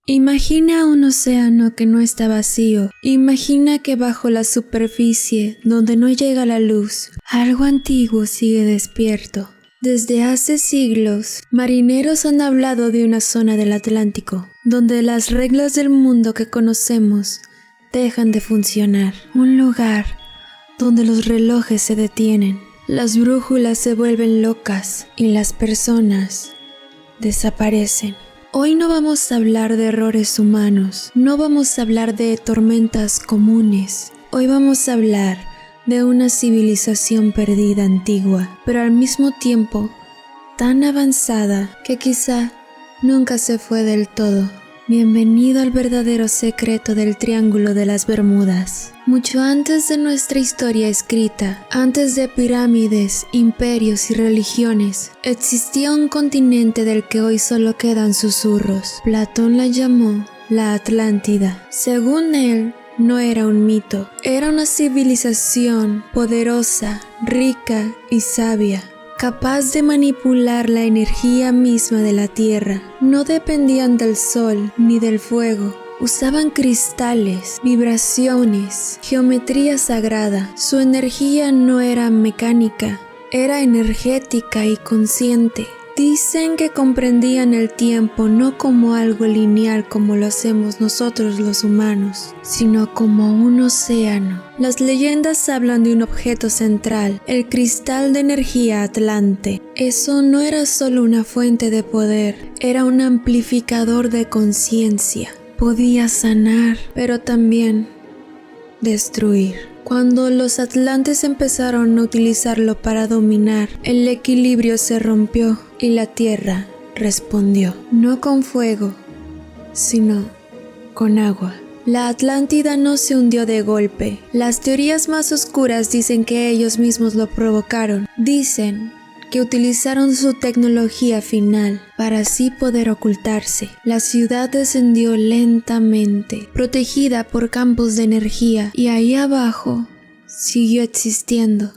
Imagina un océano que no está vacío. Imagina que bajo la superficie, donde no llega la luz, algo antiguo sigue despierto. Desde hace siglos, marineros han hablado de una zona del Atlántico, donde las reglas del mundo que conocemos dejan de funcionar. Un lugar donde los relojes se detienen, las brújulas se vuelven locas y las personas desaparecen. Hoy no vamos a hablar de errores humanos, no vamos a hablar de tormentas comunes. Hoy vamos a hablar de una civilización perdida antigua, pero al mismo tiempo tan avanzada que quizá nunca se fue del todo. Bienvenido al verdadero secreto del Triángulo de las Bermudas. Mucho antes de nuestra historia escrita, antes de pirámides, imperios y religiones, existía un continente del que hoy solo quedan susurros. Platón la llamó la Atlántida. Según él, no era un mito, era una civilización poderosa, rica y sabia, capaz de manipular la energía misma de la tierra. No dependían del sol ni del fuego. Usaban cristales, vibraciones, geometría sagrada. Su energía no era mecánica, era energética y consciente. Dicen que comprendían el tiempo no como algo lineal como lo hacemos nosotros los humanos, sino como un océano. Las leyendas hablan de un objeto central, el cristal de energía Atlante. Eso no era solo una fuente de poder, era un amplificador de conciencia. Podía sanar, pero también destruir. Cuando los atlantes empezaron a utilizarlo para dominar, el equilibrio se rompió y la tierra respondió, no con fuego, sino con agua. La Atlántida no se hundió de golpe. Las teorías más oscuras dicen que ellos mismos lo provocaron. Dicen que utilizaron su tecnología final para así poder ocultarse. La ciudad descendió lentamente, protegida por campos de energía, y ahí abajo siguió existiendo.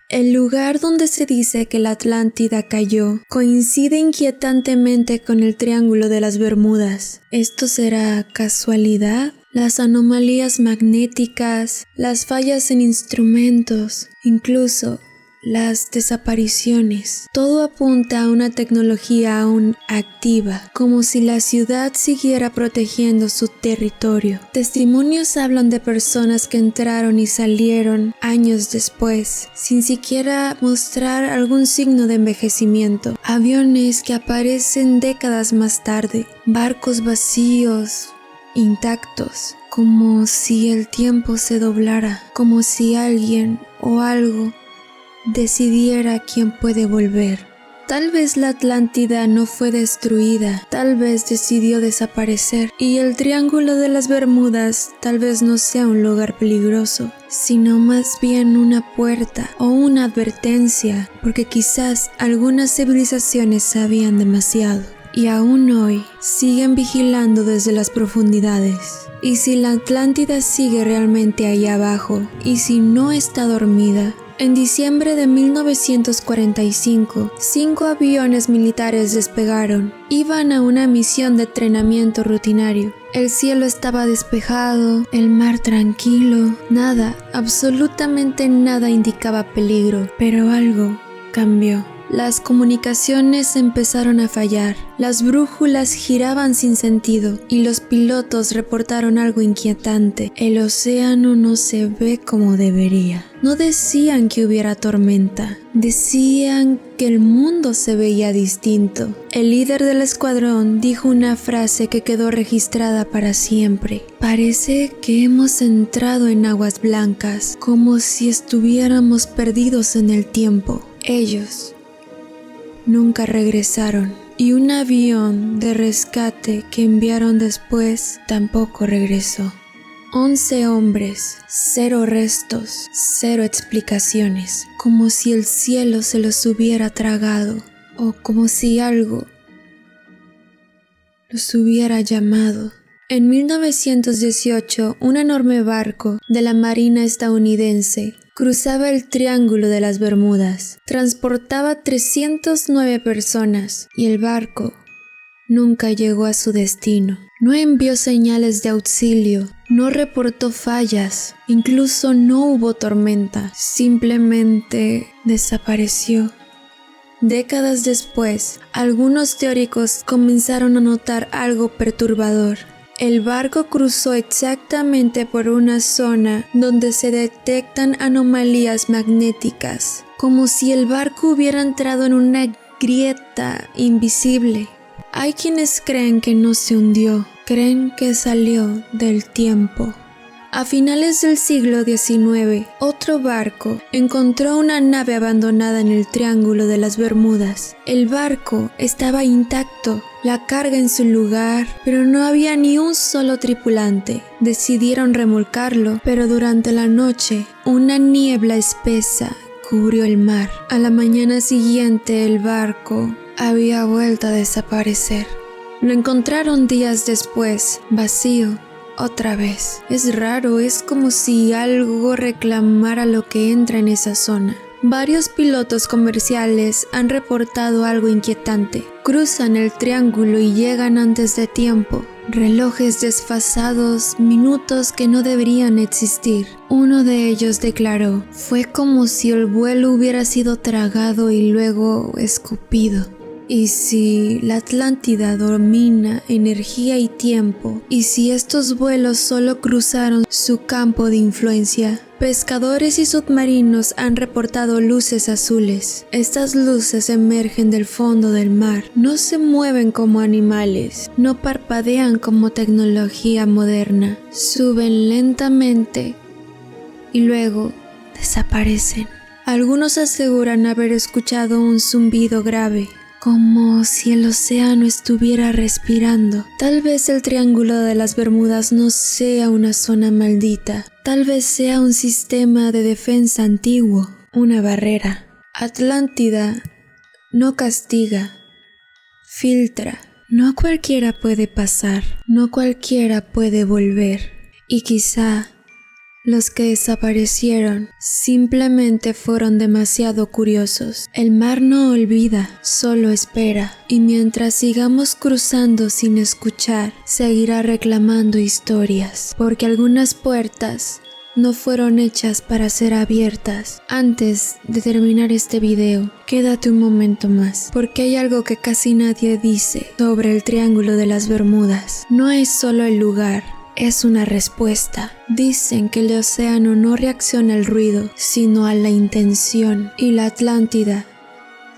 El lugar donde se dice que la Atlántida cayó coincide inquietantemente con el Triángulo de las Bermudas. ¿Esto será casualidad? Las anomalías magnéticas, las fallas en instrumentos, incluso las desapariciones. Todo apunta a una tecnología aún activa, como si la ciudad siguiera protegiendo su territorio. Testimonios hablan de personas que entraron y salieron años después, sin siquiera mostrar algún signo de envejecimiento. Aviones que aparecen décadas más tarde, barcos vacíos, intactos, como si el tiempo se doblara, como si alguien o algo decidiera quién puede volver. Tal vez la Atlántida no fue destruida, tal vez decidió desaparecer, y el Triángulo de las Bermudas tal vez no sea un lugar peligroso, sino más bien una puerta o una advertencia, porque quizás algunas civilizaciones sabían demasiado y aún hoy siguen vigilando desde las profundidades. Y si la Atlántida sigue realmente ahí abajo, y si no está dormida, en diciembre de 1945, 5 aviones militares despegaron. Iban a una misión de entrenamiento rutinario. El cielo estaba despejado, el mar tranquilo. Nada, absolutamente nada indicaba peligro, pero algo cambió. Las comunicaciones empezaron a fallar, las brújulas giraban sin sentido y los pilotos reportaron algo inquietante. El océano no se ve como debería. No decían que hubiera tormenta, decían que el mundo se veía distinto. El líder del escuadrón dijo una frase que quedó registrada para siempre. Parece que hemos entrado en aguas blancas, como si estuviéramos perdidos en el tiempo. Ellos nunca regresaron, y un avión de rescate que enviaron después tampoco regresó. 11 hombres, 0 restos, 0 explicaciones, como si el cielo se los hubiera tragado, o como si algo los hubiera llamado. En 1918, un enorme barco de la Marina estadounidense cruzaba el Triángulo de las Bermudas. Transportaba 309 personas y el barco nunca llegó a su destino. No envió señales de auxilio, no reportó fallas, incluso no hubo tormenta, simplemente desapareció. Décadas después, algunos teóricos comenzaron a notar algo perturbador. El barco cruzó exactamente por una zona donde se detectan anomalías magnéticas, como si el barco hubiera entrado en una grieta invisible. Hay quienes creen que no se hundió, creen que salió del tiempo. A finales del siglo XIX, otro barco encontró una nave abandonada en el Triángulo de las Bermudas. El barco estaba intacto, la carga en su lugar, pero no había ni un solo tripulante. Decidieron remolcarlo, pero durante la noche, una niebla espesa cubrió el mar. A la mañana siguiente, el barco había vuelto a desaparecer. Lo encontraron días después, vacío. Otra vez. Es raro, es como si algo reclamara lo que entra en esa zona. Varios pilotos comerciales han reportado algo inquietante. Cruzan el triángulo y llegan antes de tiempo. Relojes desfasados, minutos que no deberían existir. Uno de ellos declaró: "Fue como si el vuelo hubiera sido tragado y luego escupido". ¿Y si la Atlántida domina energía y tiempo? ¿Y si estos vuelos solo cruzaron su campo de influencia? Pescadores y submarinos han reportado luces azules. Estas luces emergen del fondo del mar. No se mueven como animales, no parpadean como tecnología moderna. Suben lentamente y luego desaparecen. Algunos aseguran haber escuchado un zumbido grave, como si el océano estuviera respirando. Tal vez el Triángulo de las Bermudas no sea una zona maldita. Tal vez sea un sistema de defensa antiguo, una barrera. Atlántida no castiga, filtra. No cualquiera puede pasar, no cualquiera puede volver. Y quizá los que desaparecieron simplemente fueron demasiado curiosos. El mar no olvida, solo espera. Y mientras sigamos cruzando sin escuchar, seguirá reclamando historias. Porque algunas puertas no fueron hechas para ser abiertas. Antes de terminar este video, quédate un momento más, porque hay algo que casi nadie dice sobre el Triángulo de las Bermudas. No es solo el lugar, es una respuesta. Dicen que el océano no reacciona al ruido, sino a la intención. Y la Atlántida,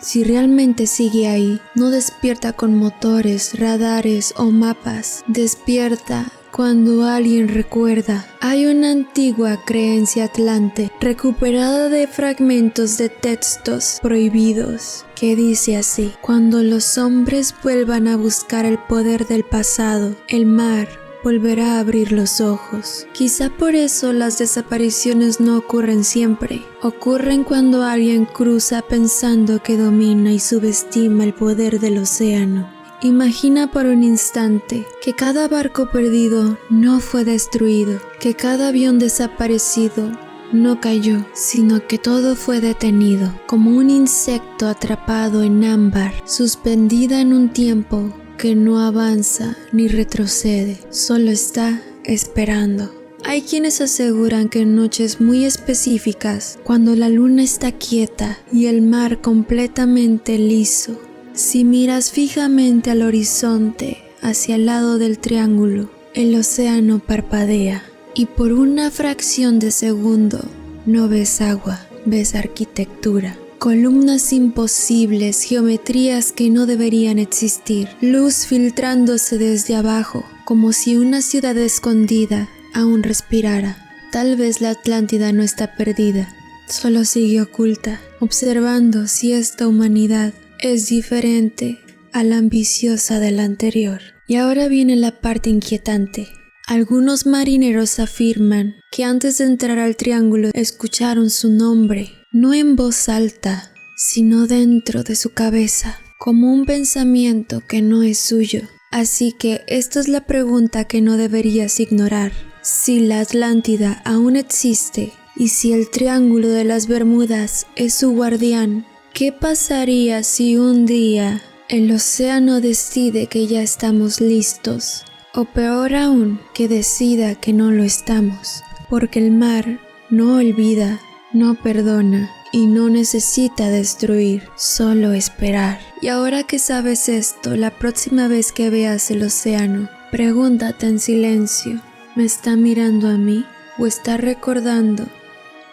si realmente sigue ahí, no despierta con motores, radares o mapas. Despierta cuando alguien recuerda. Hay una antigua creencia atlante, recuperada de fragmentos de textos prohibidos, que dice así: cuando los hombres vuelvan a buscar el poder del pasado, el mar volverá a abrir los ojos. Quizá por eso las desapariciones no ocurren siempre. Ocurren cuando alguien cruza pensando que domina y subestima el poder del océano. Imagina por un instante que cada barco perdido no fue destruido, que cada avión desaparecido no cayó, sino que todo fue detenido, como un insecto atrapado en ámbar, suspendida en un tiempo que no avanza ni retrocede, solo está esperando. Hay quienes aseguran que en noches muy específicas, cuando la luna está quieta y el mar completamente liso, si miras fijamente al horizonte hacia el lado del triángulo, el océano parpadea y por una fracción de segundo no ves agua, ves arquitectura. Columnas imposibles, geometrías que no deberían existir, luz filtrándose desde abajo, como si una ciudad escondida aún respirara. Tal vez la Atlántida no está perdida, solo sigue oculta, observando si esta humanidad es diferente a la ambiciosa de la anterior. Y ahora viene la parte inquietante. Algunos marineros afirman que antes de entrar al triángulo escucharon su nombre, no en voz alta, sino dentro de su cabeza, como un pensamiento que no es suyo. Así que esta es la pregunta que no deberías ignorar. Si la Atlántida aún existe y si el Triángulo de las Bermudas es su guardián, ¿qué pasaría si un día El océano decide que ya estamos listos, o peor aún, que decida que no lo estamos, porque el mar no olvida, no perdona y no necesita destruir, solo esperar. Y ahora que sabes esto, la próxima vez que veas el océano, pregúntate en silencio, ¿me está mirando a mí o está recordando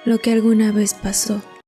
lo que alguna vez pasó?